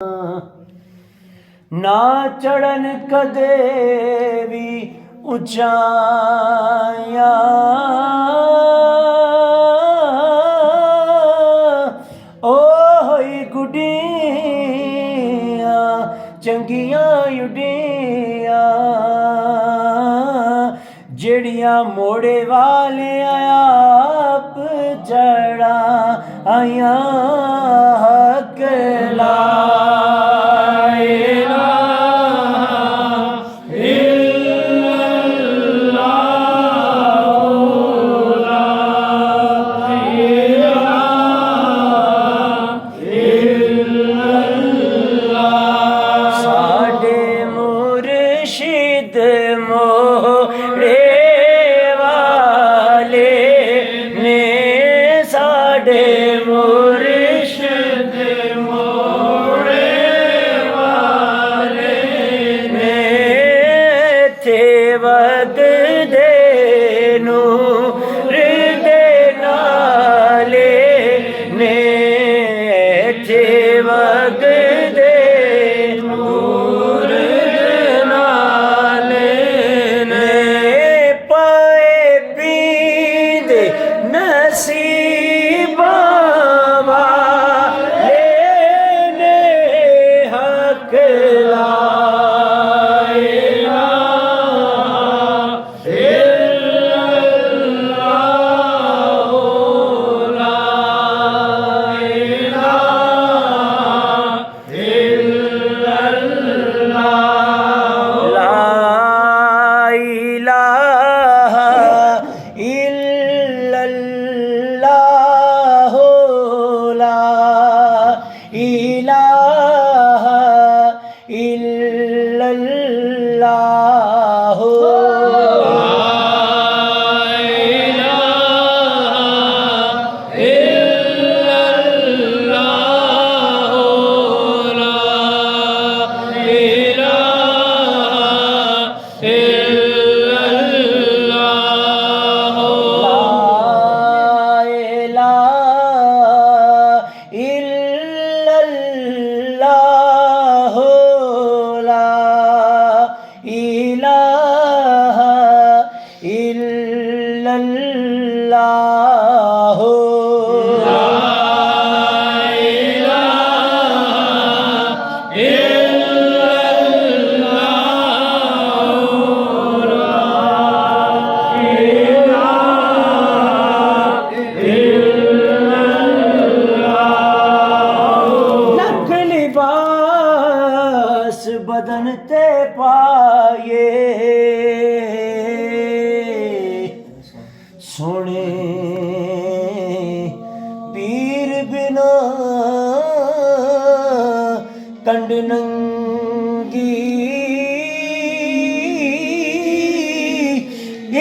ना चढ़न कदे भी ऊंचाइयां, ओ होई गुड्डियां चंगियां उड्डियां, जेड़ियां मोड़े वाले आप चढ़ा आया हक ला बदन ते पाए सोने पीर बिना कंड नंगी,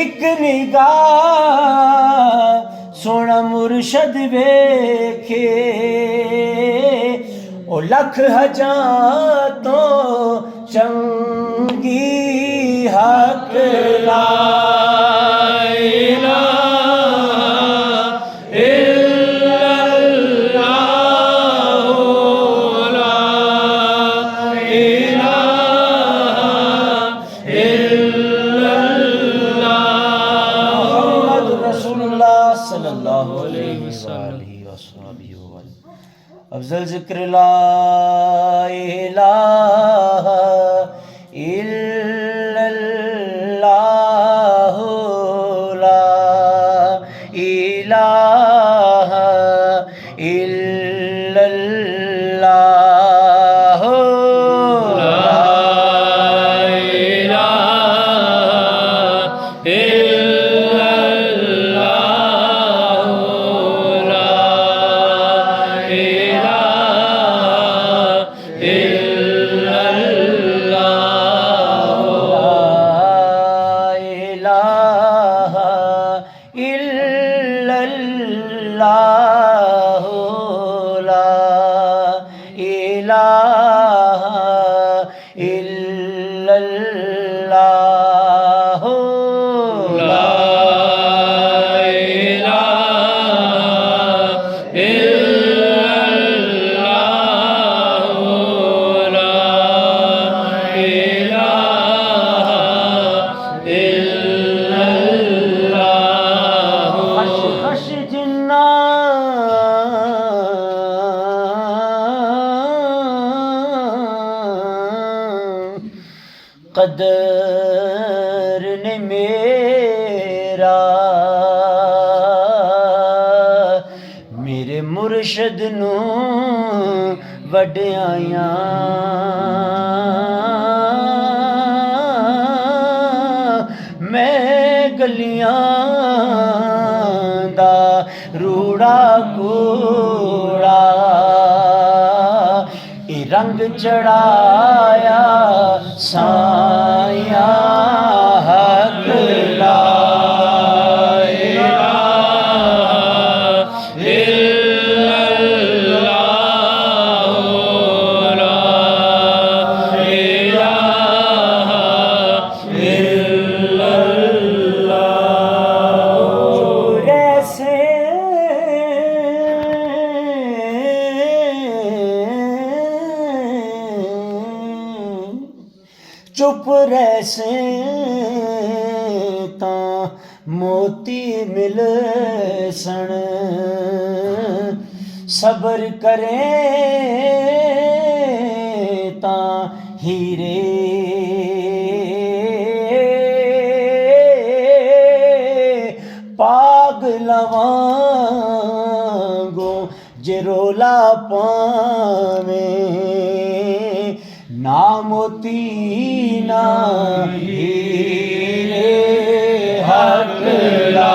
एक निगाह सोना मुर्शद वेखे, ओ लख हजार तो चंगी हक ला अफजल जिक्र ला इलाहा इल्लल्लाह, ला इलाहा इल्लल्लाह, ला इलाहा कदर ने मेरा मेरे मुर्शद नू वड्याइयां मैं गलियां दा रूड़ा कूड़ा ए रंग चढ़ाया साया हक ला चुप रहसे तां मोती मिल सन सब्र करें तां हीरे पागलां वांगू जे रोला पावें ना मोती ना हीरे हक ला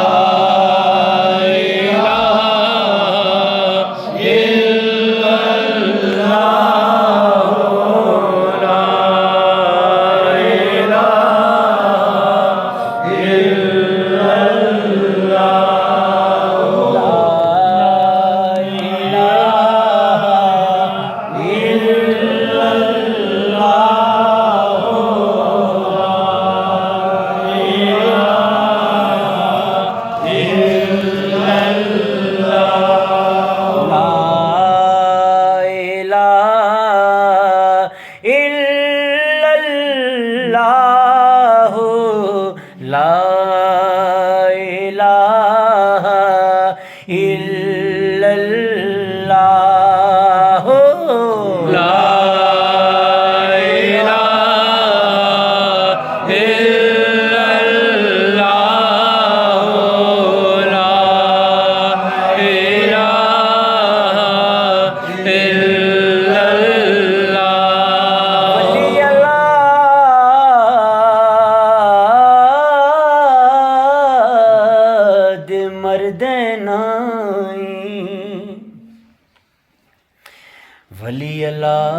वली अल्लाह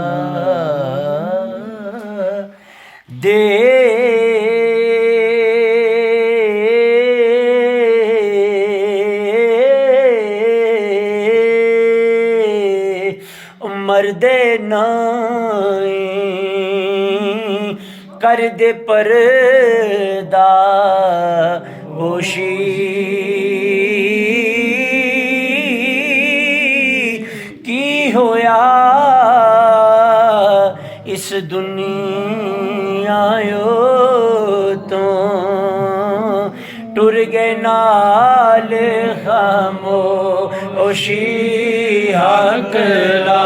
दे मर्दे नाई कर दे पर्दा होशी की होया इस दुनियायो तो टुर गए नाल खामोशी हक ला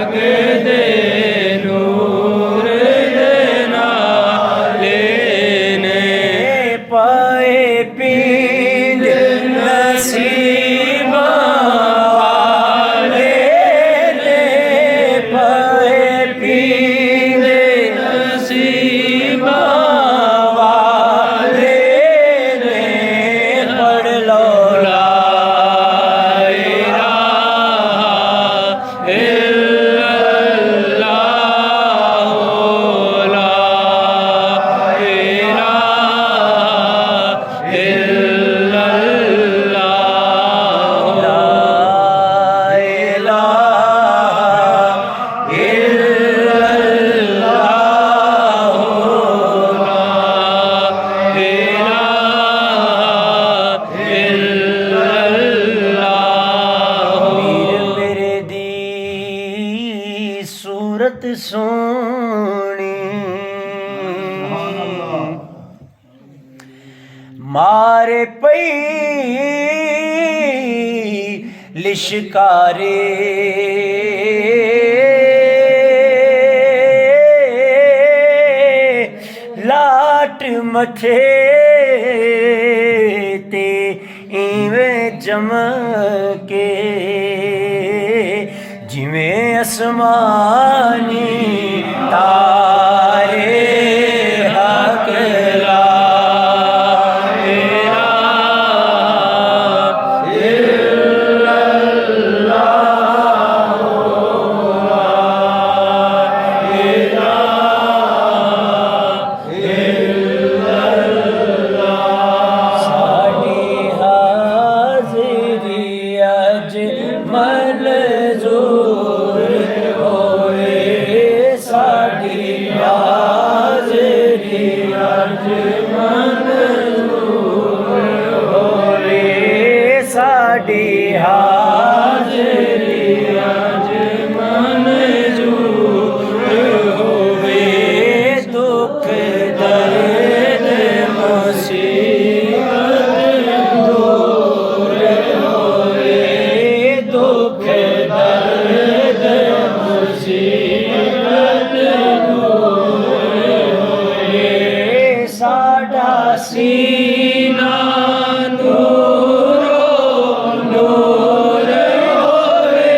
हक दे नूर दे नाले ने पाए पींद नसीबा वाले ने पाए पींद नसीबा वाले ने पढ़ लो ला इलाहा इल्लल्लाह ला इलाहा इल्लल्लाह ला इलाहा मीर मेरे दी सूरत सोनी मारे पई लिशकारे लाट मथे ते इवें चमके जिवें आसमानी तारे हक ला साडी हाज़री अज मंज़ूर होए साडी हाज़री अज मंज़ूर होए साडी हाज़री अज मंज़ूर होए दुख दर्द मुसीबत दूर होए दुख दर्द मुसीबत दूर होए साडा सीना नूरो नूर होए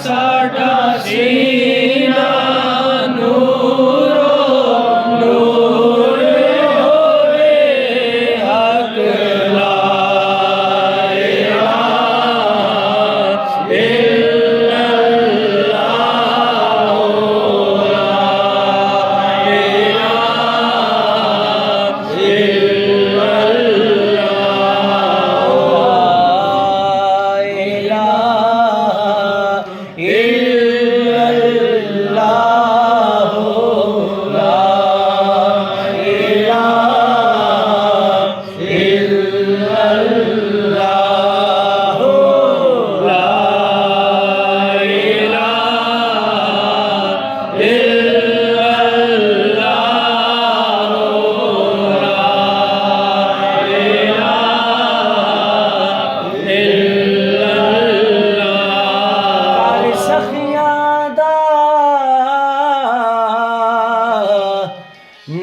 साडा सीना नूरो नूर होए हक ला इलाहा इल्लल्लाह ला इलाहा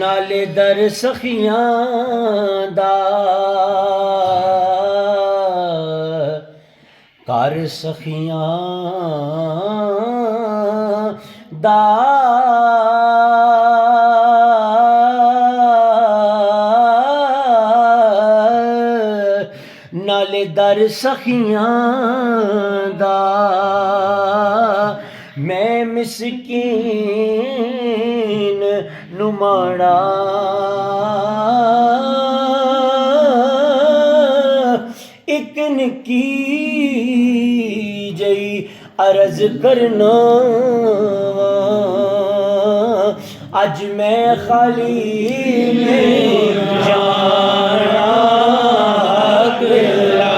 नाले दर सखियां दा कर सखियां दा नाले दर सखियां दा मैं मिसकीन नुमाड़ा एक निकी जई अर्ज करना अज मैं खाली में जाना अकेला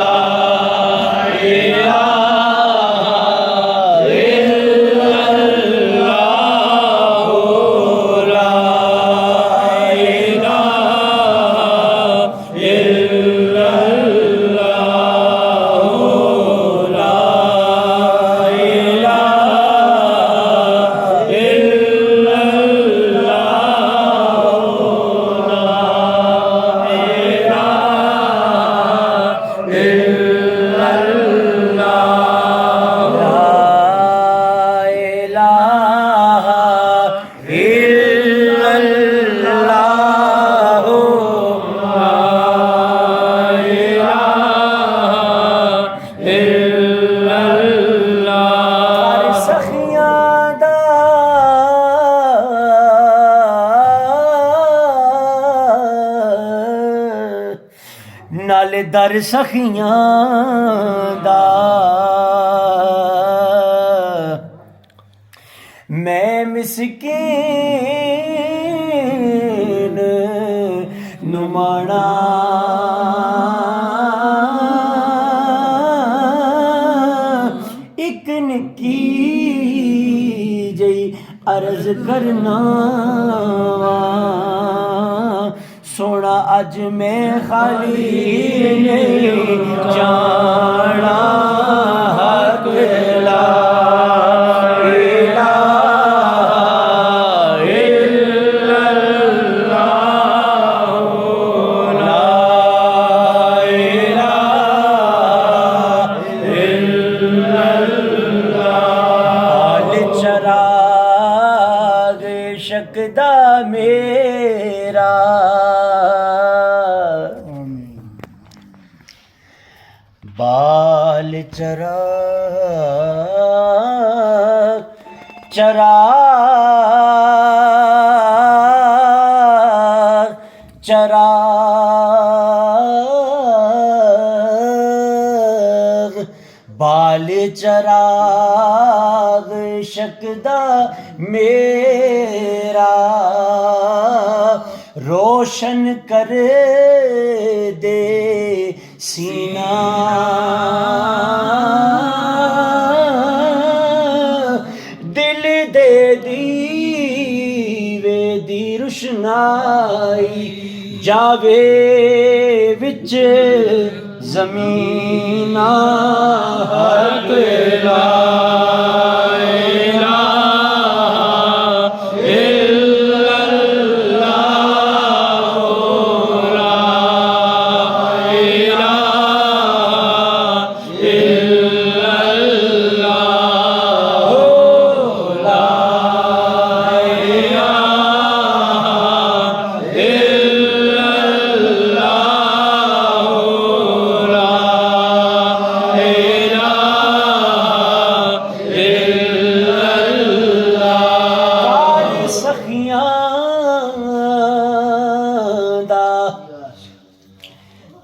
दर सखियां दा मैं मिसकीन नुमाना एक निकी जई अर्ज करना सोना अज मैं खाली नहीं जाना हक ला शकदा मेरा बाल चरा चरा चरा बाल चराग शकदा मेरा रोशन कर दे सीना दिल दे दीवे दी रुशनाई जावे विच ज़मीना हक ला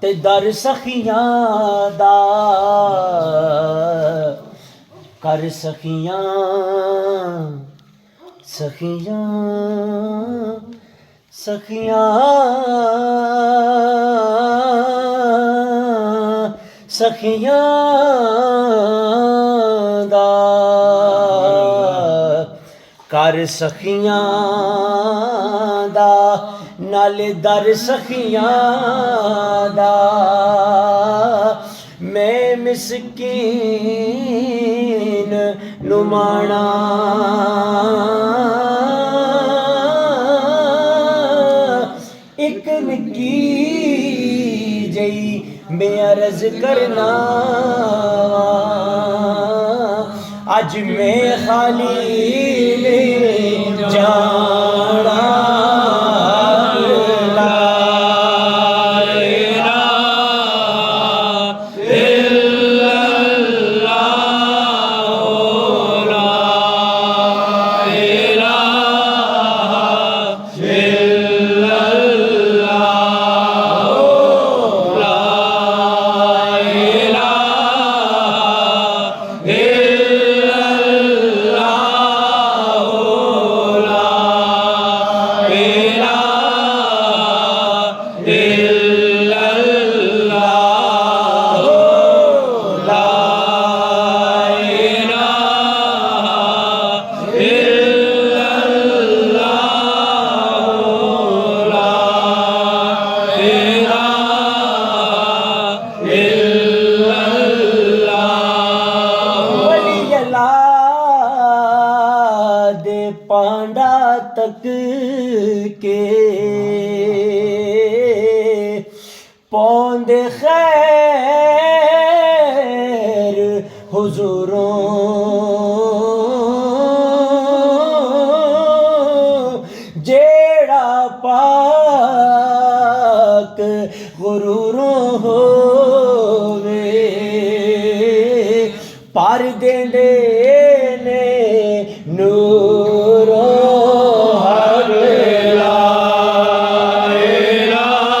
ते दर सखियां दा कर सखियां सखियां सखियां सखियां दा कर सखियां दा नाले दर सखियां दा मैं मिसकीन नुमाना एक निकी जई मैं अर्ज करना अज मैं खाली नहीं जाना पांडा तक के पौंदे खैर हुजूरों जेड़ा पाक गुरूरों होवे पर देंदे ने नूरो हक ला इलाहा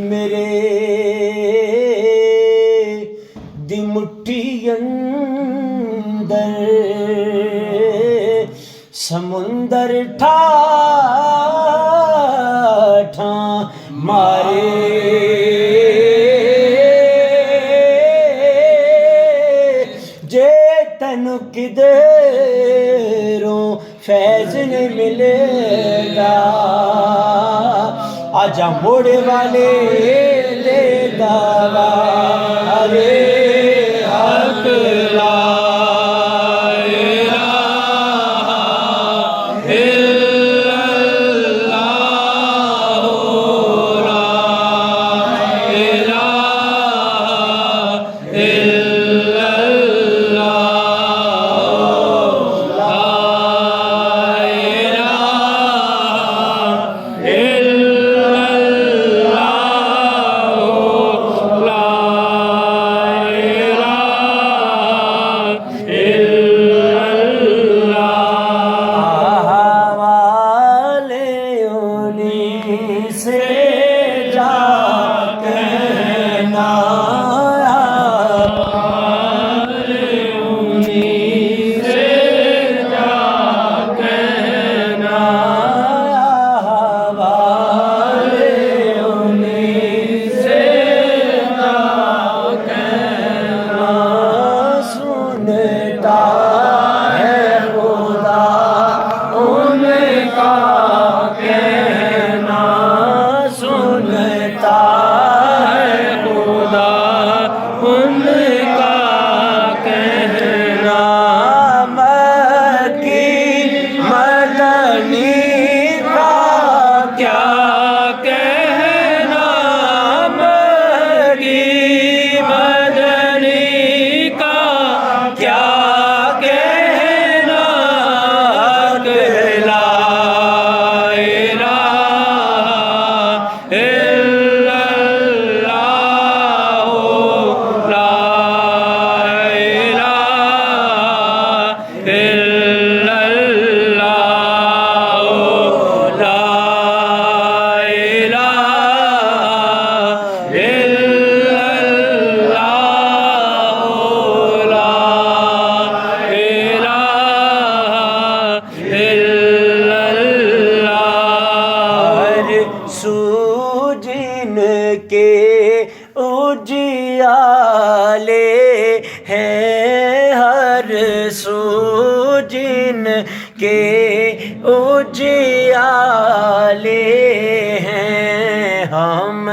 मेरे दी मुट्ठी अंदर समुंदर ठाठा मारे जे तैनू किधरों फैज नहीं मिलेगा आजा मोड़े वाले दे दावा अरे हक ला से जा कहना से जा कहना से जा कहना सुनता है खुदा उनका कहना सुनता है खुदा उनका कहना मक्की मदनी का क्या कहना मक्की मदनी का क्या कहना अकेला सूजिन के उजियाले हैं हर सूजिन के उजियाले हैं हम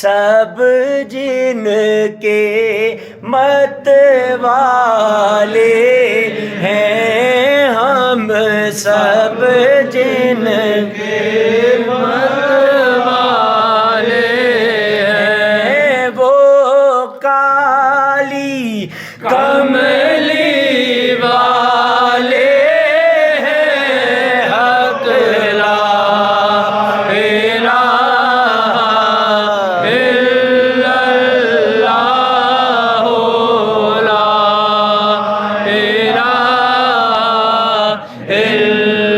सब जिन के मत वाले हैं हम सब जिन के मत कमली वाले हैं हक ला इल्लल्लाह ला इल्लल्लाह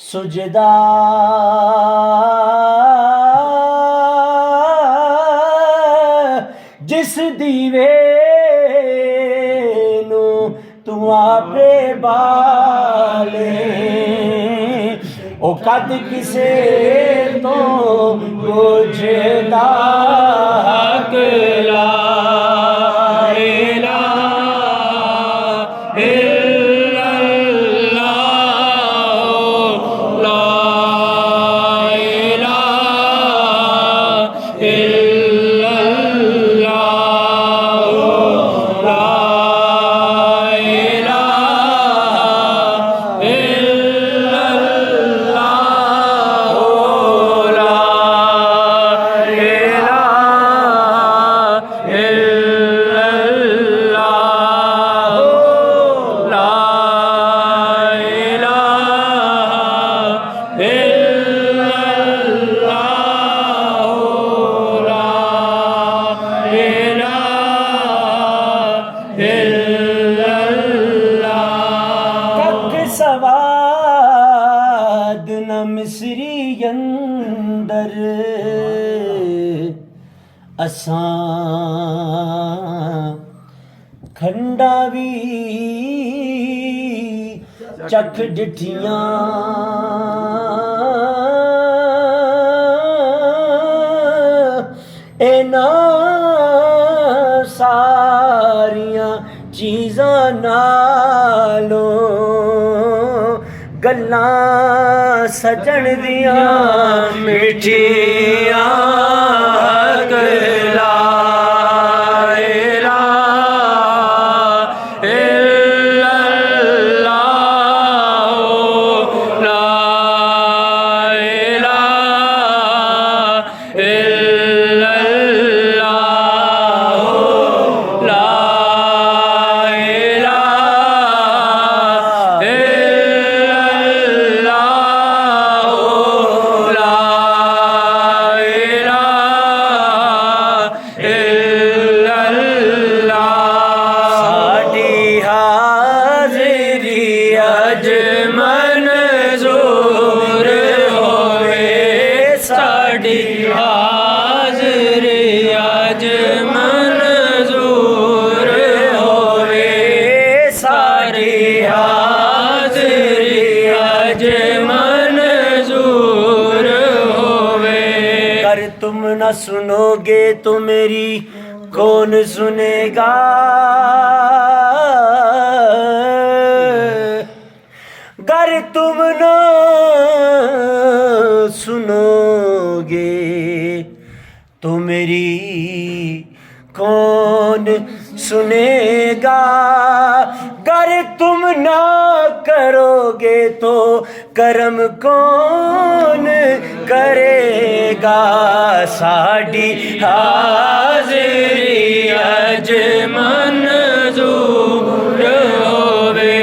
सुजदा जिस दीवे नू तू आपे बाले ओ कद किसे तो बुझदा हक ला सवाद न मिसरी अंदर असां खंडा भी चख डिठियां इना सारियां चीज़ां नालों गल्लां सजण दियां मिठियां ला तुम न सुनोगे तो मेरी कौन सुनेगा गर तुम न सुनोगे तो मेरी कौन सुनेगा गर तुम ना करोगे तो करम कौन करेगा साडी हाज़री अज मंजूर होवे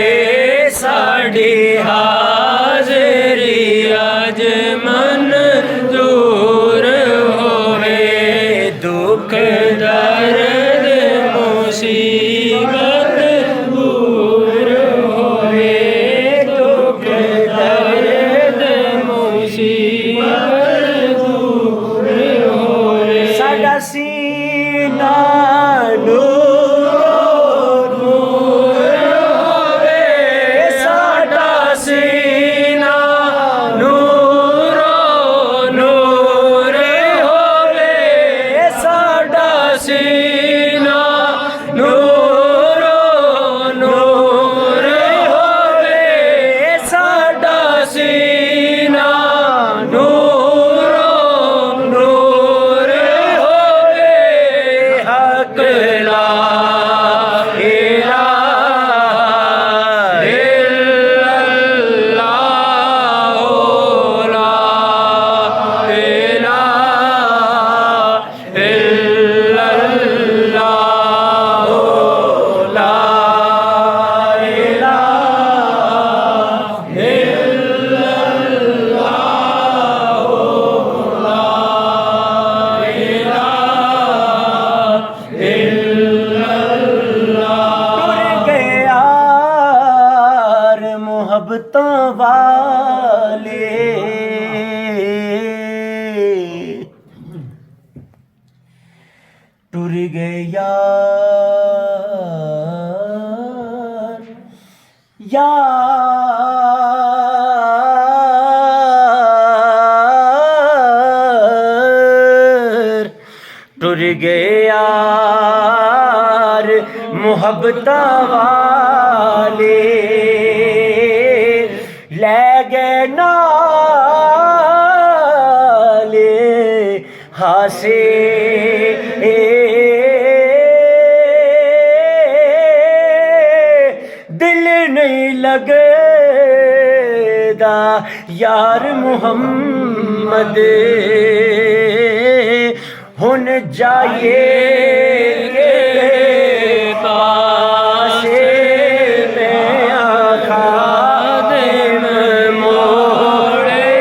साडी हाज़री अज मंजूर होवे दुख दर्द मुसीबत दूर होवे दुख दर्द मुसीबत दूर होवे साडा सीना नूर होवे साडा सीना नूर नूर होवे साडा सीना नूर नूर होवे साडा सीना नूर नूर होवे हक ला إلا यार टुर गया यार मुहब्बता वाले ले गए नाले हासे दिल नहीं लगदा यार मुहम्मद हुन जाइए पासे में खादिम मोड़े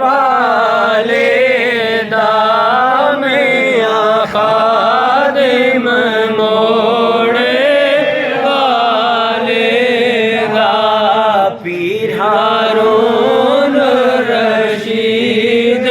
वाले दामे खादिम मोड़े वाले दा पीर हारून रशीद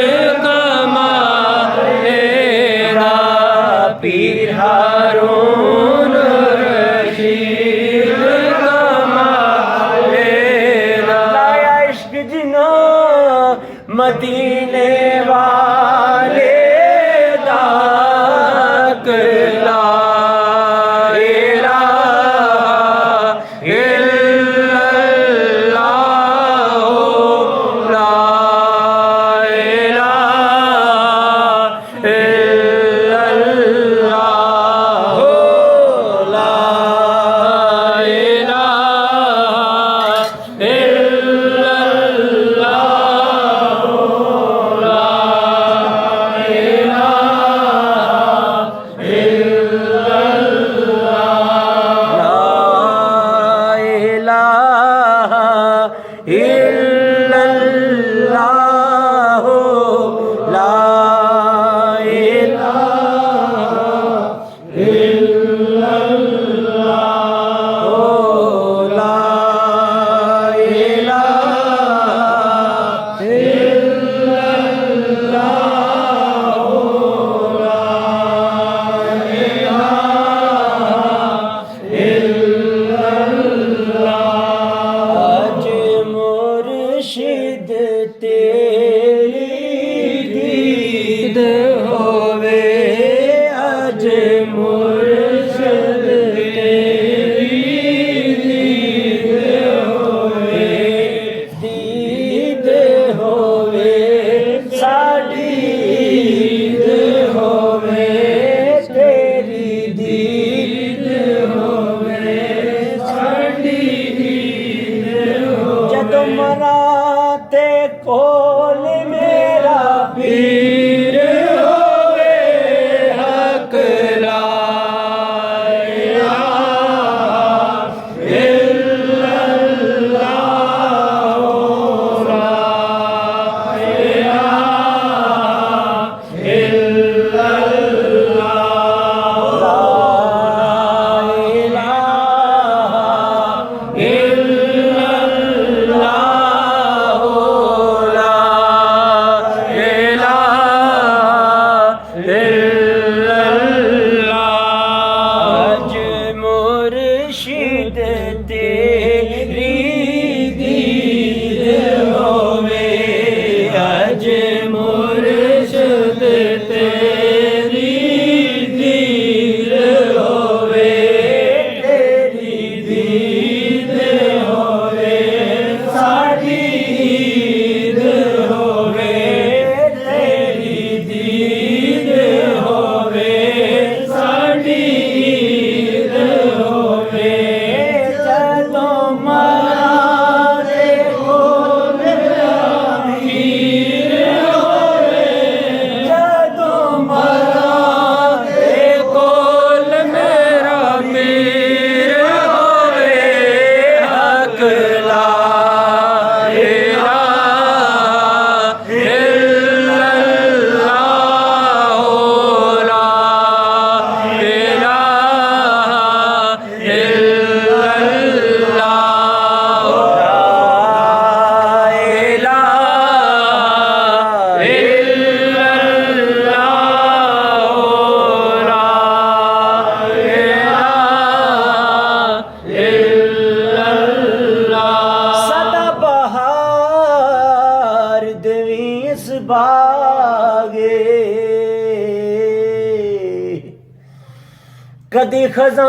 कदी खजाना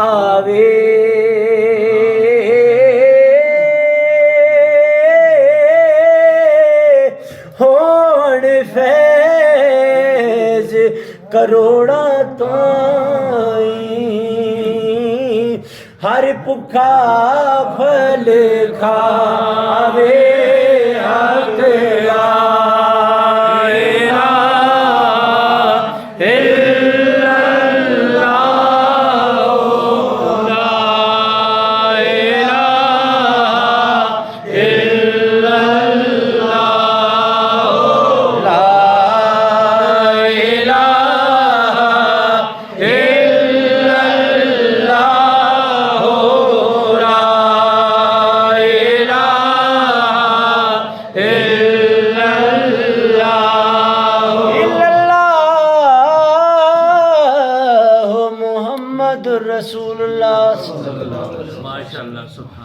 आवे होड़ फैज करोड़ा ताई हर भुखा फल खावे हक रसूलुल्लाह। माशाअल्लाह सुभान